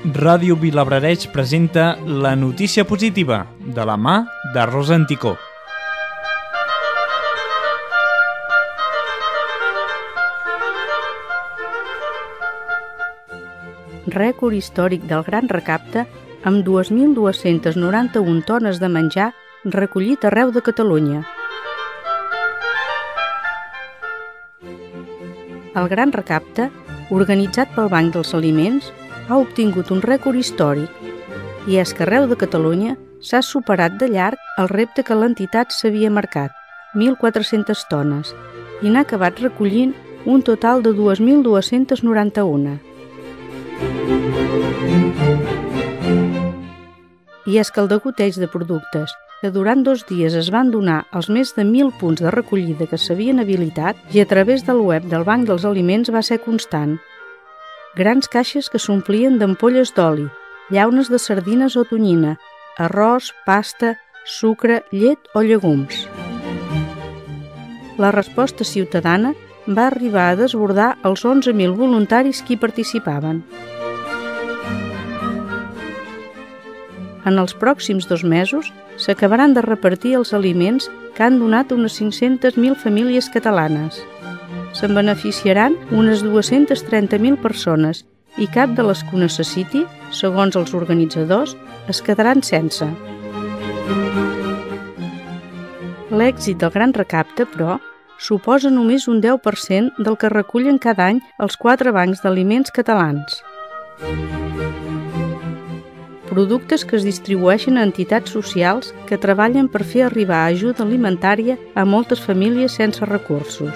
Ràdio Vilablareix presenta La notícia positiva, de la mà de Rosa Anticó. Rècord històric del Gran Recapte amb 2.291 tones de menjar recollit arreu de Catalunya. El Gran Recapte, organitzat pel Banc dels Aliments, ha obtingut un rècord històric, i és que arreu de Catalunya s'ha superat de llarg el repte que l'entitat s'havia marcat, 1.400 tones, i n'ha acabat recollint un total de 2.291. I és que el degoteig de productes que durant 2 dies es van donar als més de 1.000 punts de recollida que s'havien habilitat i a través del web del Banc dels Aliments va ser constant. Grans caixes que s'omplien d'ampolles d'oli, llaunes de sardines o tonyina, arròs, pasta, sucre, llet o llegums. La resposta ciutadana va arribar a desbordar els 11.000 voluntaris que hi participaven. En els pròxims 2 mesos s'acabaran de repartir els aliments que han donat unes 500.000 famílies catalanes. Se'n beneficiaran unes 230.000 persones i cap de les que ho necessiti, segons els organitzadors, es quedaran sense. L'èxit del Gran Recapte, però, suposa només un 10% del que recullen cada any els 4 bancs d'aliments catalans. Productes que es distribueixen a entitats socials que treballen per fer arribar ajuda alimentària a moltes famílies sense recursos.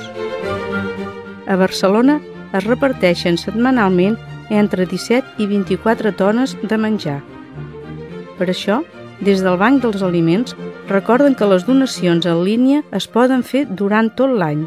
A Barcelona es reparteixen setmanalment entre 17 i 24 tones de menjar. Per això, des del Banc dels Aliments recorden que les donacions en línia es poden fer durant tot l'any.